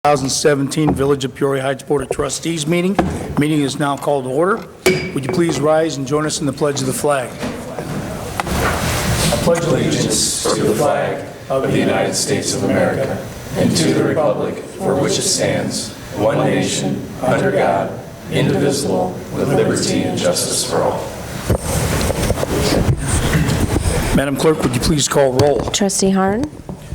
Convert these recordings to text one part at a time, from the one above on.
2017 Village of Peoria Heights Board of Trustees meeting. Meeting is now called to order. Would you please rise and join us in the pledge of the flag? I pledge allegiance to the flag of the United States of America and to the republic for which it stands, one nation, under God, indivisible, with liberty and justice for all. Madam Clerk, would you please call roll? Trustee Harn.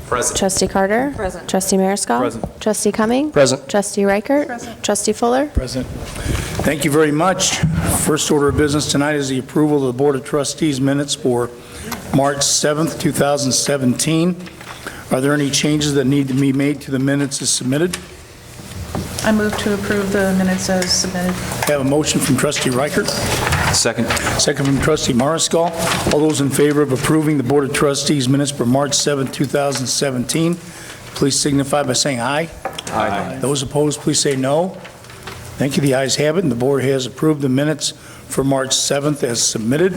Present. Trustee Carter. Present. Trustee Mariscal. Present. Trustee Cumming. Present. Trustee Reichert. Present. Trustee Fuller. Present. Thank you very much. First order of business tonight is the approval of the Board of Trustees minutes for March 7th, 2017. Are there any changes that need to be made to the minutes as submitted? I move to approve the minutes as submitted. I have a motion from Trustee Reichert. Second. Second from Trustee Mariscal. All those in favor of approving the Board of Trustees minutes for March 7th, 2017, please signify by saying aye. Aye. Those opposed, please say no. Thank you. The ayes have it, and the board has approved the minutes for March 7th as submitted.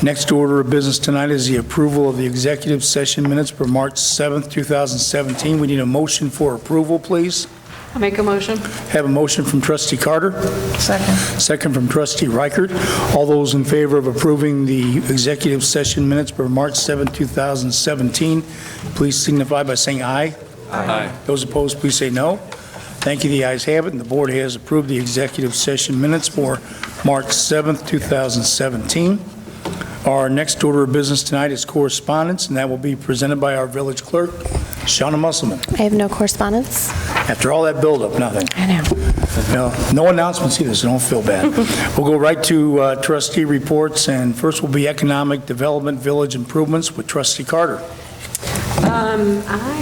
Next order of business tonight is the approval of the executive session minutes for March 7th, 2017. We need a motion for approval, please. I'll make a motion. Have a motion from Trustee Carter. Second. Second from Trustee Reichert. All those in favor of approving the executive session minutes for March 7, 2017, please signify by saying aye. Aye. Those opposed, please say no. Thank you. The ayes have it, and the board has approved the executive session minutes for March 7, 2017. Our next order of business tonight is correspondence, and that will be presented by our village clerk, Shauna Musselman. I have no correspondence. After all that buildup, nothing. I know. No announcements either, so don't feel bad. We'll go right to trustee reports, and first will be Economic Development Village Improvements with Trustee Carter. I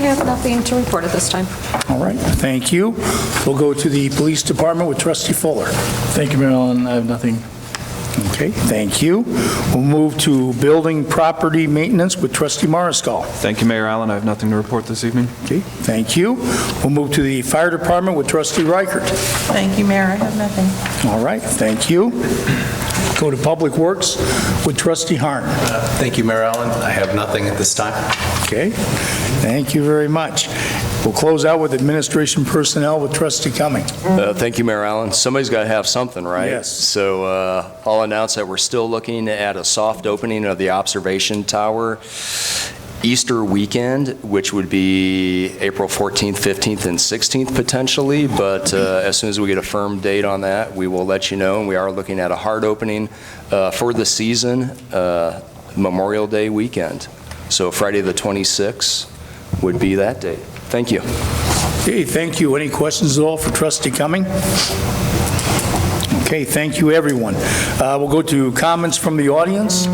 have nothing to report at this time. All right, thank you. We'll go to the Police Department with Trustee Fuller. Thank you, Mayor Allen. I have nothing. Okay, thank you. We'll move to Building Property Maintenance with Trustee Mariscal. Thank you, Mayor Allen. I have nothing to report this evening. Okay, thank you. We'll move to the Fire Department with Trustee Reichert. Thank you, Mayor. I have nothing. All right, thank you. Go to Public Works with Trustee Harn. Thank you, Mayor Allen. I have nothing at this time. Okay, thank you very much. We'll close out with Administration Personnel with Trustee Cumming. Thank you, Mayor Allen. Somebody's got to have something, right? Yes. So I'll announce that we're still looking at a soft opening of the observation tower Easter weekend, which would be April 14th, 15th, and 16th potentially, but as soon as we get a firm date on that, we will let you know, and we are looking at a hard opening for the season, Memorial Day weekend. So Friday the 26th would be that date. Thank you. Okay, thank you. Any questions at all for Trustee Cumming? Okay, thank you, everyone. We'll go to comments from the audience.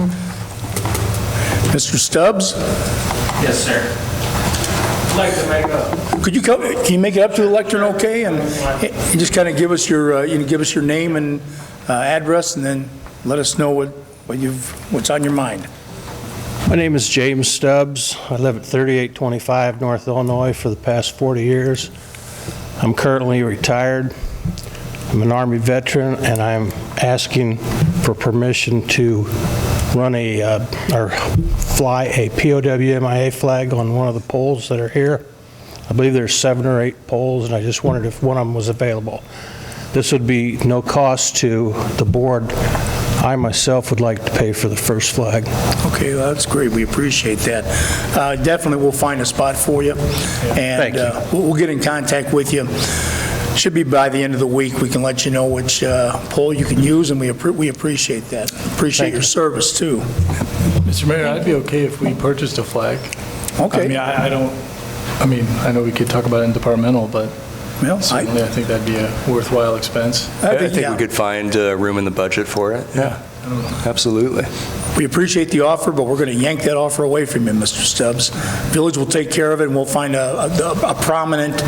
Mr. Stubbs? Yes, sir. I'd like to make a... Can you make it up to the lectern okay? And just kind of give us your name and address, and then let us know what's on your mind. My name is James Stubbs. I live at 3825 North Illinois for the past 40 years. I'm currently retired. I'm an Army veteran, and I'm asking for permission to run or fly a POW MIA flag on one of the poles that are here. I believe there's 7 or 8 poles, and I just wondered if one of them was available. This would be no cost to the board. I myself would like to pay for the first flag. Okay, well, that's great. We appreciate that. Definitely, we'll find a spot for you, and Thank you. We'll get in contact with you. Should be by the end of the week. We can let you know which pole you can use, and we appreciate that. Appreciate your service too. Mr. Mayor, I'd be okay if we purchased a flag. Okay. I mean, I know we could talk about it in departmental, but Well, certainly I think that'd be a worthwhile expense. I think we could find room in the budget for it. Yeah. Absolutely. We appreciate the offer, but we're going to yank that offer away from you, Mr. Stubbs. Village will take care of it, and we'll find a prominent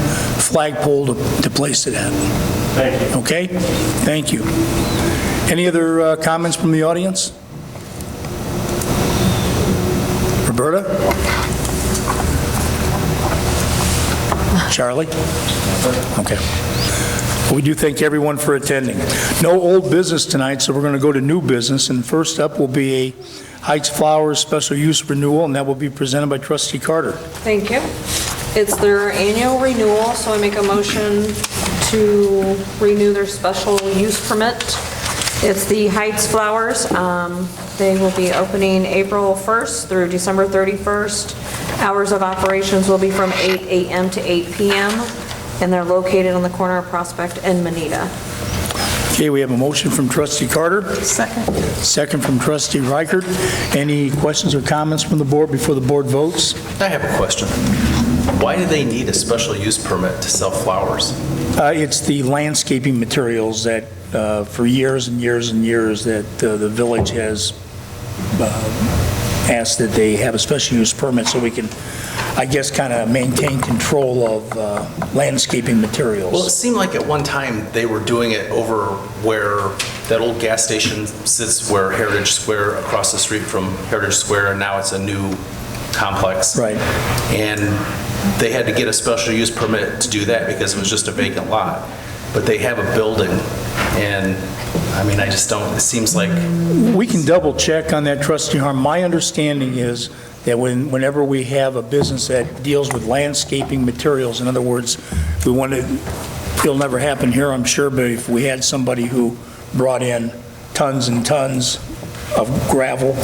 flagpole to place it at. Thank you. Okay? Thank you. Any other comments from the audience? Roberta? Charlie? Okay. Well, we do thank everyone for attending. No old business tonight, so we're going to go to new business, and first up will be a Heights Flowers special use renewal, and that will be presented by Trustee Carter. Thank you. It's their annual renewal, so I make a motion to renew their special use permit. It's the Heights Flowers. They will be opening April 1st through December 31st. Hours of operations will be from 8 a.m. to 8 p.m., and they're located on the corner of Prospect and Manita. Okay, we have a motion from trustee Carter, Second. second from trustee Reichert. Any questions or comments from the board before the board votes? I have a question. Why do they need a special use permit to sell flowers? It's the landscaping materials that, for years and years and years, that the village has asked that they have a special use permit so we can, I guess, kind of maintain control of landscaping materials. Well, it seemed like at one time they were doing it over where that old gas station sits, where Heritage Square, across the street from Heritage Square, and now it's a new complex. Right. And they had to get a special use permit to do that because it was just a vacant lot. But they have a building, and, I mean, I just don't, it seems like... We can double check on that, trustee Harm. My understanding is that whenever we have a business that deals with landscaping materials, in other words, we want to, it'll never happen here, I'm sure, but if we had somebody who brought in tons and tons of gravel,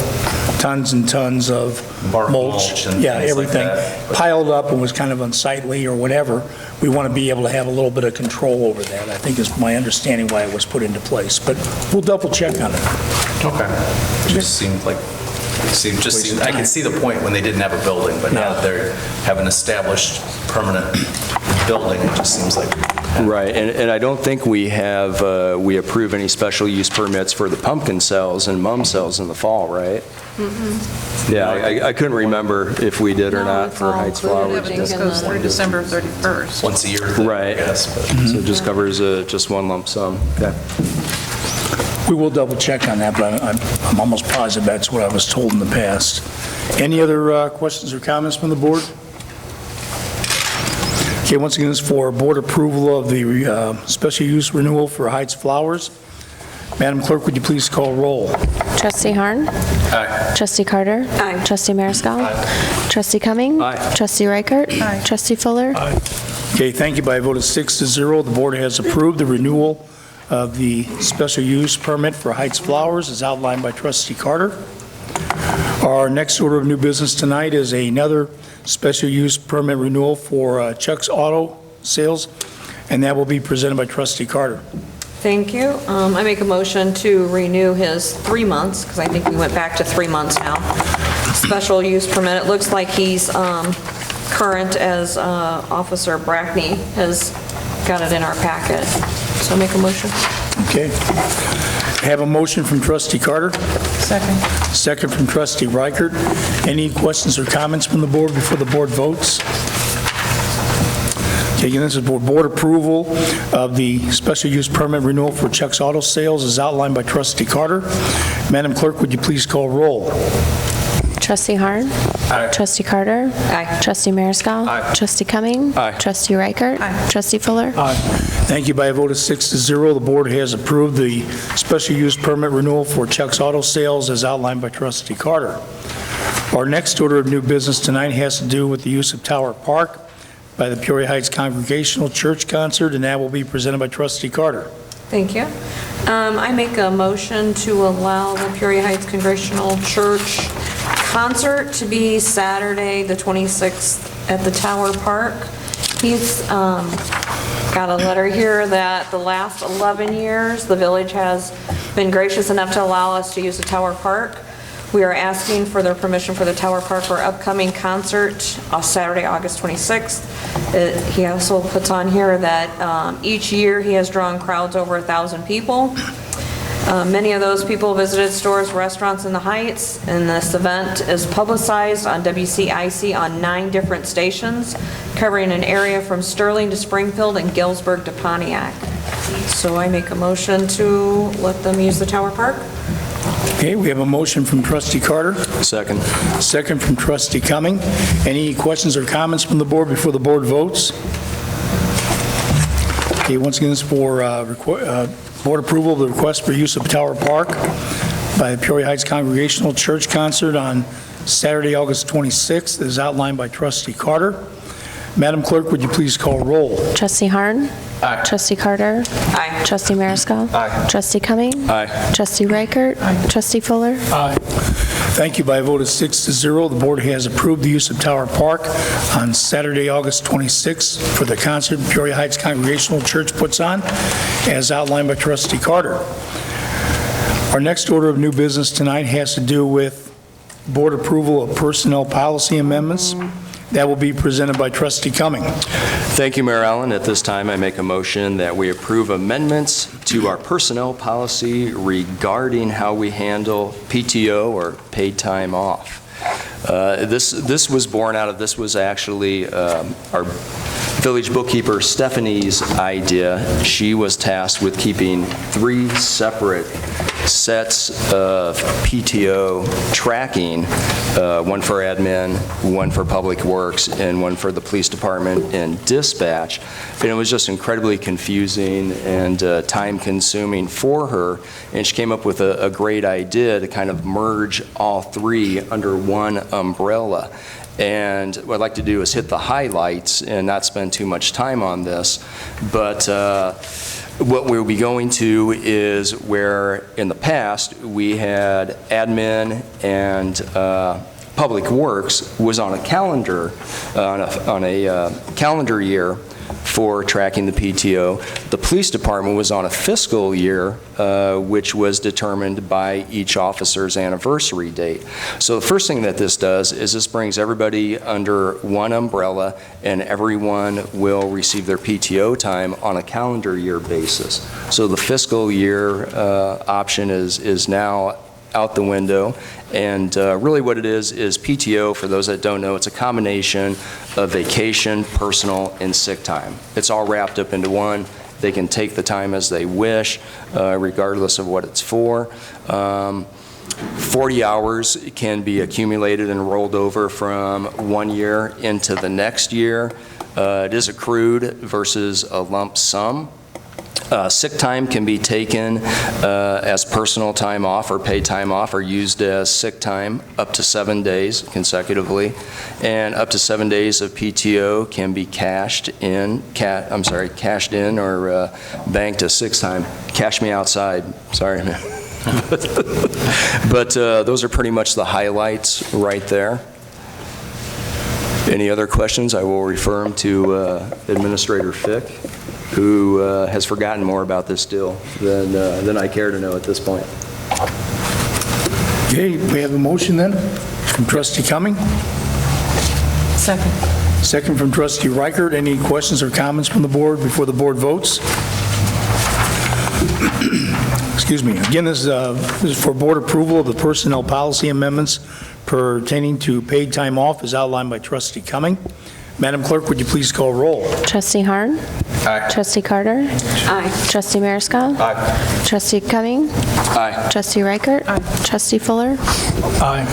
tons and tons of Bark mulch, mulch and yeah, things like everything, that. piled up and was kind of unsightly or whatever, we want to be able to have a little bit of control over that. I think is my understanding why it was put into place, but we'll double check on it. Okay. It just seemed like, I could see the point when they didn't have a building, but now that they have an established permanent building, it just seems like... Right, and I don't think we have, we approve any special use permits for the pumpkin sales and mum sales in the fall, right? Yeah, I couldn't remember if we did or No, not it's for all Heights included. Flowers. Yeah, but this goes through December 31st. Once a year thing, I Right. guess. But So it just covers just one lump sum. Okay. We will double check on that, but I'm almost positive that's what I was told in the past. Any other questions or comments from the board? Okay, once again, this is for board approval of the special use renewal for Heights Flowers. Madam Clerk, would you please call roll? Trustee Harn. Aye. Trustee Carter. Aye. Trustee Mariscal. Trustee Cumming. Aye. Trustee Reichert. Aye. Trustee Fuller. Okay, thank you. By a vote of 6-0, the board has approved the renewal of the special use permit for Heights Flowers as outlined by trustee Carter. Our next order of new business tonight is another special use permit renewal for Chuck's Auto Sales, and that will be presented by trustee Carter. Thank you. I make a motion to renew his 3 months, because I think we went back to 3 months now. Special use permit. It looks like he's current as Officer Brackney has got it in our packet. So I make a motion. Okay. I have a motion from trustee Carter, Second. second from trustee Reichert. Any questions or comments from the board before the board votes? Okay, again, this is for board approval of the special use permit renewal for Chuck's Auto Sales as outlined by trustee Carter. Madam Clerk, would you please call roll? Trustee Harn. Aye. Trustee Carter. Aye. Trustee Mariscal. Aye. Trustee Cumming. Aye. Trustee Reichert. Aye. Trustee Fuller. Thank you. By a vote of 6-0, the board has approved the special use permit renewal for Chuck's Auto Sales as outlined by trustee Carter. Our next order of new business tonight has to do with the use of Tower Park by the Peoria Heights Congregational Church concert, and that will be presented by trustee Carter. Thank you. I make a motion to allow the Peoria Heights Congregational Church concert to be Saturday, the 26th, at the Tower Park. He's got a letter here that the last 11 years, the village has been gracious enough to allow us to use the Tower Park. We are asking for their permission for the Tower Park for upcoming concert on Saturday, August 26th. He also puts on here that each year he has drawn crowds over 1,000 people. Many of those people visited stores, restaurants in the Heights, and this event is publicized on WCIC on 9 different stations, covering an area from Sterling to Springfield and Galesburg to Pontiac. So I make a motion to let them use the Tower Park. Okay, we have a motion from trustee Carter, Second. second from trustee Cumming. Any questions or comments from the board before the board votes? Okay, once again, this is for board approval of the request for use of Tower Park by the Peoria Heights Congregational Church concert on Saturday, August 26th, as outlined by trustee Carter. Madam Clerk, would you please call roll? Trustee Harn. Aye. Trustee Carter. Aye. Trustee Mariscal. Aye. Trustee Cumming. Aye. Trustee Reichert. Trustee Fuller. Aye. Thank you. By a vote of 6-0, the board has approved the use of Tower Park on Saturday, August 26th for the concert Peoria Heights Congregational Church puts on, as outlined by Trustee Carter. Our next order of new business tonight has to do with board approval of personnel policy amendments. That will be presented by Trustee Cumming. Thank you, Mayor Allen. At this time, I make a motion that we approve amendments to our personnel policy regarding how we handle PTO, or paid time off. This was born out of, this was actually our village bookkeeper Stephanie's idea. She was tasked with keeping 3 separate sets of PTO tracking, one for admin, one for public works, and one for the police department and dispatch. And it was just incredibly confusing and time-consuming for her, and she came up with a great idea to kind of merge all 3 under one umbrella. And what I'd like to do is hit the highlights and not spend too much time on this, but what we'll be going to is where in the past we had admin and public works was on a calendar, on a calendar year for tracking the PTO. The police department was on a fiscal year, which was determined by each officer's anniversary date. So the first thing that this does is this brings everybody under one umbrella, and everyone will receive their PTO time on a calendar year basis. So the fiscal year option is now out the window, and really what it is PTO, for those that don't know, it's a combination of vacation, personal, and sick time. It's all wrapped up into one. They can take the time as they wish, regardless of what it's for. 40 hours can be accumulated and rolled over from one year into the next year. It is accrued versus a lump sum. Sick time can be taken as personal time off or paid time off, or used as sick time up to 7 days consecutively, and up to 7 days of PTO can be cashed in or banked as sick time. Cash me outside, sorry. But those are pretty much the highlights right there. Any other questions? I will refer them to Administrator Fick, who has forgotten more about this deal than I care to know at this point. Okay, we have a motion then from Trustee Cumming. Second. Second from Trustee Reichert. Any questions or comments from the board before the board votes? Excuse me. Again, this is for board approval of the personnel policy amendments pertaining to paid time off as outlined by Trustee Cumming. Madam Clerk, would you please call roll? Trustee Harn. Aye. Trustee Carter. Aye. Trustee Mariscal. Aye. Trustee Cumming. Aye. Trustee Reichert. Trustee Fuller. Aye.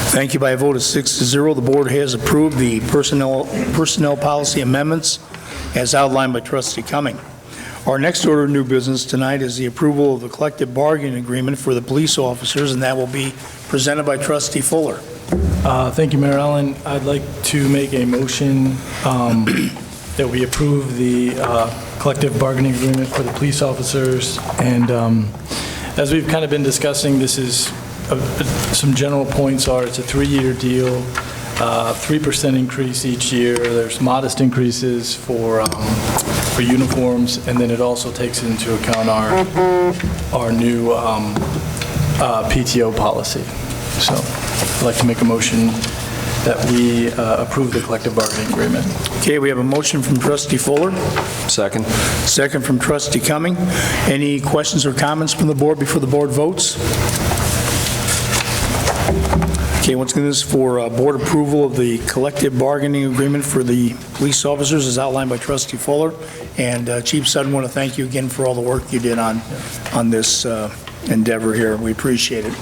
Thank you. By a vote of 6-0, the board has approved the personnel policy amendments as outlined by Trustee Cumming. Our next order of new business tonight is the approval of the collective bargaining agreement for the police officers, and that will be presented by Trustee Fuller. Thank you, Mayor Allen. I'd like to make a motion that we approve the collective bargaining agreement for the police officers. And as we've kind of been discussing, this is, some general points are, it's a 3-year deal, 3% increase each year. There's modest increases for uniforms, and then it also takes into account our new PTO policy. So I'd like to make a motion that we approve the collective bargaining agreement. Okay, we have a motion from Trustee Fuller, Second. second from Trustee Cumming. Any questions or comments from the board before the board votes? Okay, once again, this is for board approval of the collective bargaining agreement for the police officers as outlined by Trustee Fuller. And Chief Sutton, want to thank you again for all the work you did on this endeavor here. We appreciate it.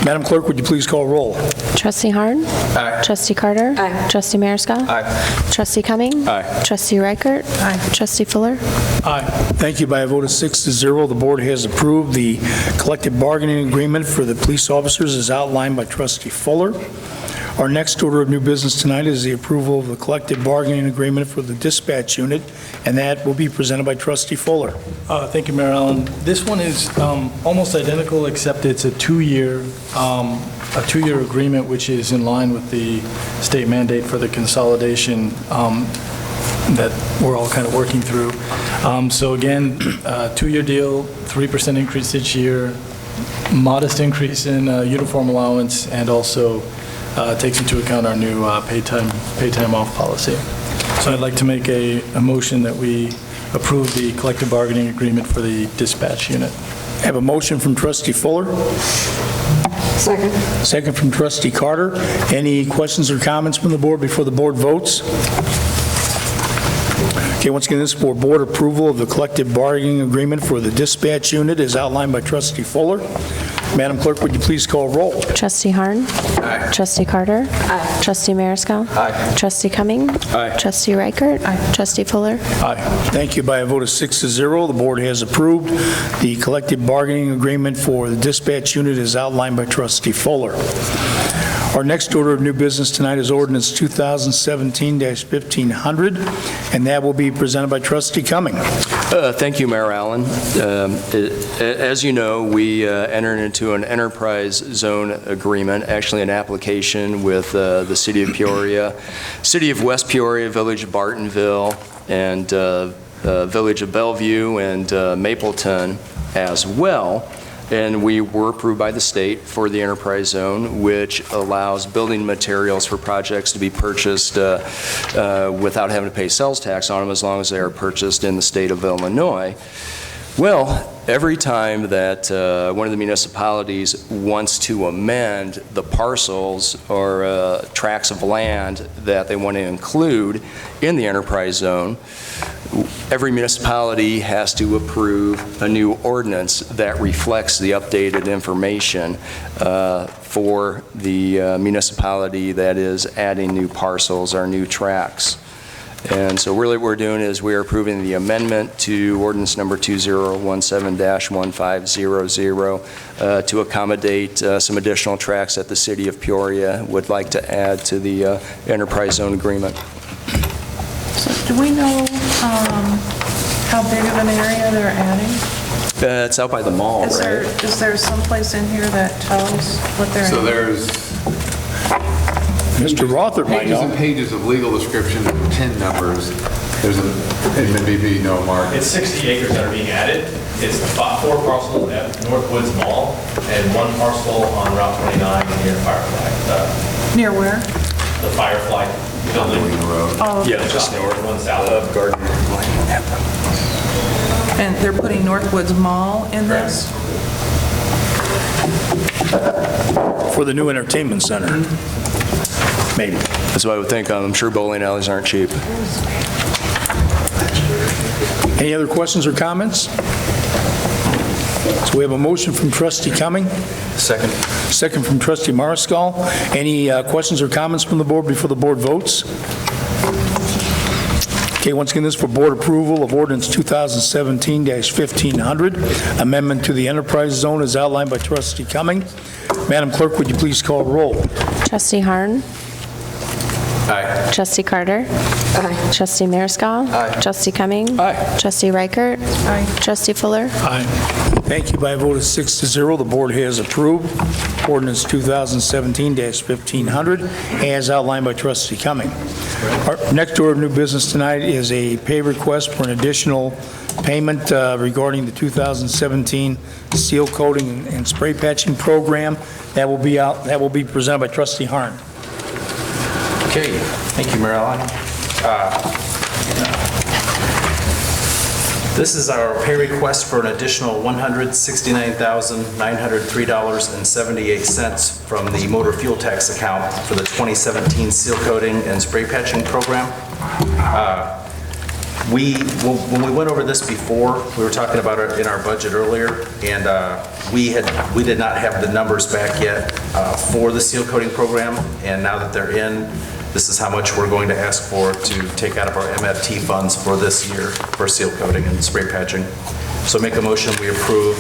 Madam Clerk, would you please call roll? Trustee Harn. Aye. Trustee Carter. Aye. Trustee Mariscal. Aye. Trustee Cumming. Aye. Trustee Reichert. Trustee Fuller. Aye. Thank you. By a vote of 6-0, the board has approved the collective bargaining agreement for the police officers as outlined by Trustee Fuller. Our next order of new business tonight is the approval of the collective bargaining agreement for the dispatch unit, and that will be presented by Trustee Fuller. Thank you, Mayor Allen. This one is almost identical, except it's a two-year agreement, which is in line with the state mandate for the consolidation that we're all kind of working through. So again, two-year deal, 3% increase each year, modest increase in uniform allowance, and also takes into account our new pay time off policy. So I'd like to make a motion that we approve the collective bargaining agreement for the dispatch unit. I have a motion from Trustee Fuller. Second. Second from Trustee Carter. Any questions or comments from the board before the board votes? Okay, once again, this is for board approval of the collective bargaining agreement for the dispatch unit as outlined by Trustee Fuller. Madam Clerk, would you please call roll? Trustee Harn. Aye. Trustee Carter. Aye. Trustee Mariscal. Aye. Trustee Cumming. Aye. Trustee Reichert. Trustee Fuller. Aye. Thank you. By a vote of 6-0, the board has approved the collective bargaining agreement for the dispatch unit as outlined by Trustee Fuller. Our next order of new business tonight is ordinance 2017-1500, and that will be presented by Trustee Cumming. Thank you, Mayor Allen. As you know, we entered into an enterprise zone agreement, actually an application with the City of Peoria, City of West Peoria, Village of Bartonville, and Village of Bellevue and Mapleton as well. And we were approved by the state for the enterprise zone, which allows building materials for projects to be purchased without having to pay sales tax on them as long as they are purchased in the state of Illinois. Well, every time that one of the municipalities wants to amend the parcels or tracts of land that they want to include in the enterprise zone, every municipality has to approve a new ordinance that reflects the updated information for the municipality that is adding new parcels or new tracts. And so really what we're doing is we're approving the amendment to ordinance number 2017-1500 to accommodate some additional tracts that the City of Peoria would like to add to the enterprise zone agreement. So do we know how big of an area they're adding? It's out by the mall, Is right? there someplace in here that tells what they're So adding? there's Mr. Rother might pages and know. pages of legal description and PIN numbers. There's a, and maybe no, Mark. It's 60 acres that are being added. It's 4 parcels at Northwoods Mall and 1 parcel on Route 29 near Firefly. Near where? The Firefly building. Oh, Yeah, just north, one south of Garden. and they're putting Northwoods Mall in this? For the new entertainment center. Maybe. That's what I would think. I'm sure bowling alleys aren't cheap. Any other questions or comments? So we have a motion from Trustee Cumming. Second. Second from Trustee Mariscal. Any questions or comments from the board before the board votes? Okay, once again, this is for board approval of ordinance 2017-1500, amendment to the enterprise zone as outlined by Trustee Cumming. Madam Clerk, would you please call roll? Trustee Harn. Aye. Trustee Carter. Aye. Trustee Mariscal. Aye. Trustee Cumming. Aye. Trustee Reichert. Aye. Trustee Fuller. Aye. Thank you. By a vote of 6-0, the board has approved ordinance 2017-1500 as outlined by Trustee Cumming. Our next order of new business tonight is a pay request for an additional payment regarding the 2017 seal coating and spray patching program. That will be presented by Trustee Harn. Okay, thank you, Mayor Allen. This is our pay request for an additional $169,903.78 from the motor fuel tax account for the 2017 seal coating and spray patching program. When we went over this before, we were talking about it in our budget earlier, and we did not have the numbers back yet for the seal coating program, and now that they're in, this is how much we're going to ask for to take out of our MFT funds for this year for seal coating and spray patching. So make a motion, we approve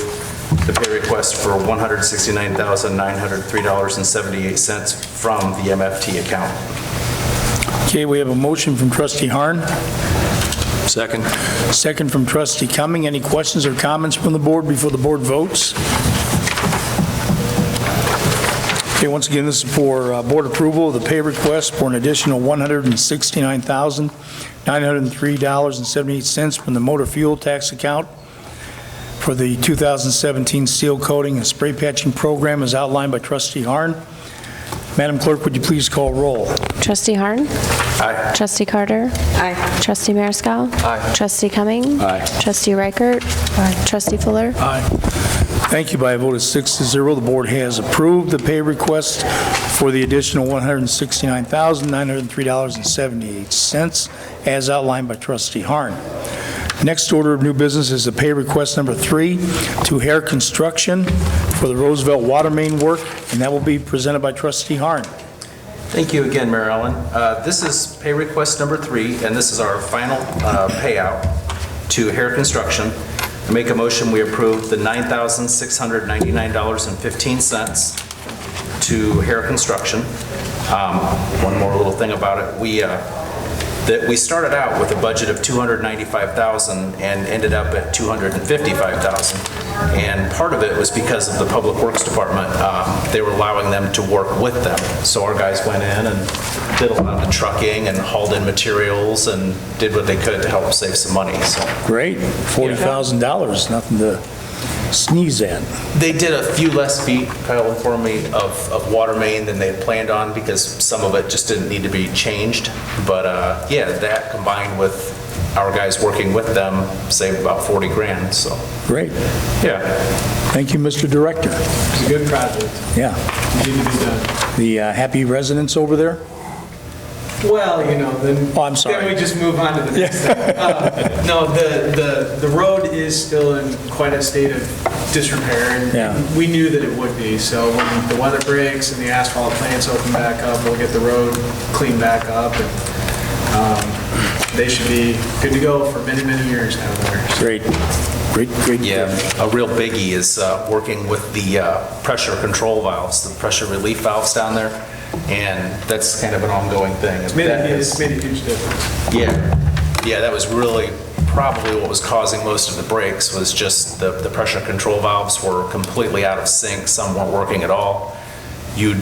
the pay request for $169,903.78 from the MFT account. Okay, we have a motion from trustee Harn, Second. second from trustee Cumming. Any questions or comments from the board before the board votes? Okay, once again, this is for board approval of the pay request for an additional $169,903.78 from the motor fuel tax account for the 2017 seal coating and spray patching program as outlined by trustee Harn. Madam Clerk, would you please call roll? Trustee Harn. Aye. Trustee Carter. Aye. Trustee Mariscal. Aye. Trustee Cumming. Aye. Trustee Reichert. Trustee Fuller. Aye. Thank you. By a vote of 6-0, the board has approved the pay request for the additional $169,903.78 as outlined by trustee Harn. Next order of new business is the pay request number 3 to Hair Construction for the Roosevelt water main work, and that will be presented by trustee Harn. Thank you again, Mayor Allen. This is pay request number 3, and this is our final payout to Hair Construction. I make a motion we approve the $9,699.15 to Hair Construction. One more little thing about it. We started out with a budget of $295,000 and ended up at $255,000. And part of it was because of the Public Works Department. They were allowing them to work with them. So our guys went in and did a lot of the trucking and hauled in materials and did what they could to help save some money. So Great. $40,000, nothing to sneeze at. they did a few less feet, Kyle informed me, of water main than they had planned on because some of it just didn't need to be changed. But yeah, that combined with our guys working with them saved about 40 grand, so. Great. Yeah. Thank you, Mr. Director. It's a good project. Yeah. Needed to be done. The happy residents over there? Well, you know, then, Oh, I'm sorry. then we just move on to the next thing. No, the road is still in quite a state of disrepair, and Yeah. we knew that it would be. So when the weather breaks and the asphalt plants open back up, we'll get the road cleaned back up, and they should be good to go for many, many years now there. Great. Great. Yeah, a real biggie is working with the pressure control valves, the pressure relief valves down there, and that's kind of an ongoing thing. It's made a huge difference. Yeah, that was really probably what was causing most of the breaks, was just the pressure control valves were completely out of sync, some weren't working at all. You'd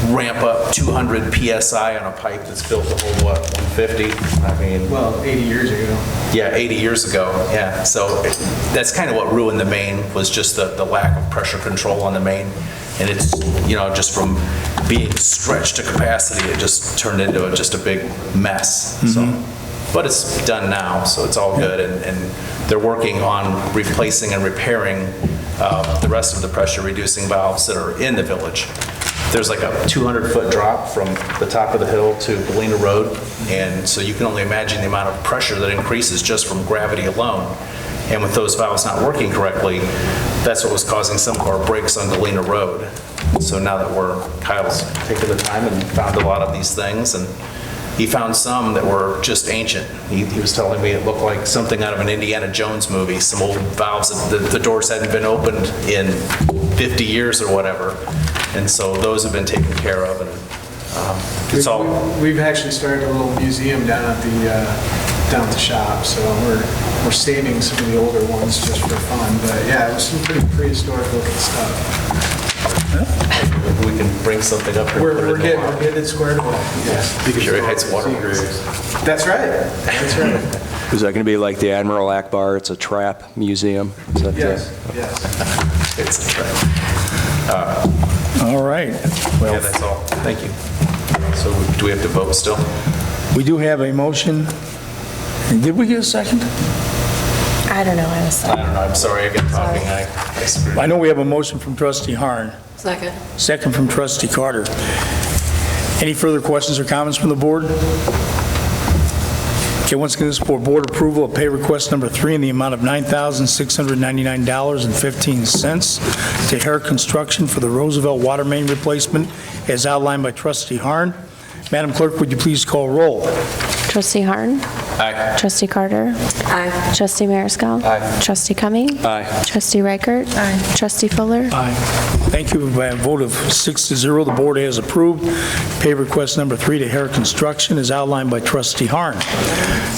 ramp up 200 PSI on a pipe that's built to hold, what, 150? I mean... Well, 80 years ago. Yeah, 80 years ago, yeah. So that's kind of what ruined the main, was just the lack of pressure control on the main. And it's, you know, just from being stretched to capacity, it just turned into just a big mess. So, but it's done now, so it's all good. And they're working on replacing and repairing the rest of the pressure reducing valves that are in the village. There's like a 200-foot drop from the top of the hill to Galena Road, and so you can only imagine the amount of pressure that increases just from gravity alone. And with those valves not working correctly, that's what was causing some of our breaks on Galena Road. So now that Kyle's taken the time and found a lot of these things, and he found some that were just ancient. He was telling me it looked like something out of an Indiana Jones movie, some old valves that the doors hadn't been opened in 50 years or whatever. And so those have been taken care of, and it's all... We've actually started a little museum down at the shop, so we're saving some of the older ones just for fun. But yeah, it was some pretty prehistoric looking stuff. We can bring something up here. We're getting it squared away. Yes. Peoria Heights Water. That's right. That's right. Is that going to be like the Admiral Akbar? It's a trap museum? Is that Yes. It's a trap. All right. Well, Yeah, that's all. Thank you. So do we have to vote still? we do have a motion. And did we get a second? I don't know. I was I don't know. I'm sorry. I got talking. I screwed I know we have a motion from trustee Harn, Second. second from trustee Carter. Any further questions or comments from the board? Okay, once again, this is for board approval of pay request number 3 in the amount of $9,699.15 to Hair Construction for the Roosevelt water main replacement as outlined by trustee Harn. Madam Clerk, would you please call roll? Trustee Harn. Aye. Trustee Carter? Aye. Trustee Mariscal? Aye. Trustee Cumming? Aye. Trustee Reichert? Aye. Trustee Fuller? Aye. Thank you. By a vote of 6-0, the board has approved. Pay request number 3 to Hare Construction is outlined by Trustee Harn.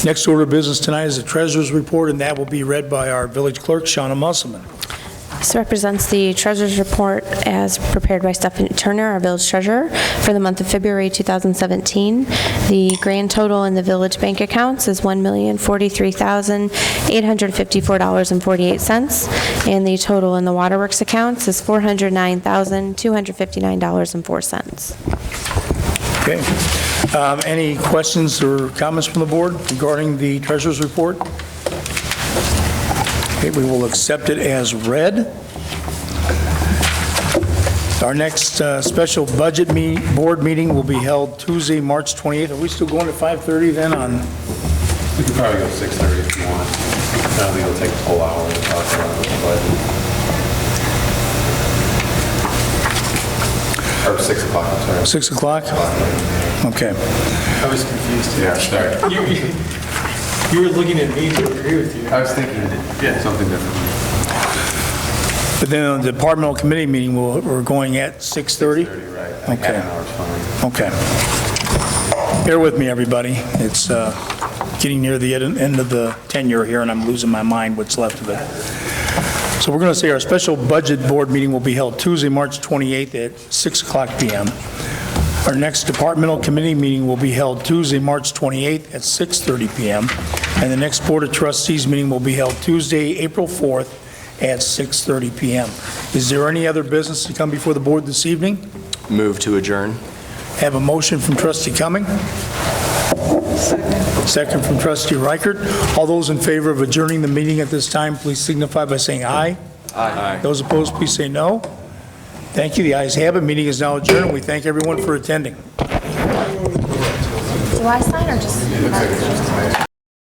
Next order of business tonight is the treasurer's report, and that will be read by our village clerk, Shauna Musselman. This represents the treasurer's report as prepared by Stephanie Turner, our village treasurer, for the month of February 2017. The grand total in the village bank accounts is $1,043,854.48, and the total in the waterworks accounts is $409,259.04. Okay. Any questions or comments from the board regarding the treasurer's report? Okay, we will accept it as read. Our next special budget board meeting will be held Tuesday, March 28th. Are we still going to 5:30 then on? We could probably go 6:30 if you want. I don't think it'll take a whole hour to talk about the budget. Or 6 o'clock, I'm sorry. 6 o'clock? Okay. I was confused. Yeah, sorry. You were looking at me to agree with you. I was thinking something different. But then on the departmental committee meeting, we're going at 6:30? 6:30, right. I think Okay. half an hour's fine. Okay. Bear with me, everybody. It's getting near the end of the tenure here, and I'm losing my mind what's left of it. So we're going to say our special budget board meeting will be held Tuesday, March 28th at 6 o'clock p.m. Our next departmental committee meeting will be held Tuesday, March 28th at 6:30 p.m. And the next Board of Trustees meeting will be held Tuesday, April 4th at 6:30 p.m. Is there any other business to come before the board this evening? Move to adjourn. Have a motion from Trustee Cumming. Second from Trustee Reichert. All those in favor of adjourning the meeting at this time, please signify by saying aye. Aye. Those opposed, please say no. Thank you. The ayes have it. Meeting is now adjourned, and we thank everyone for attending. Do I sign or just?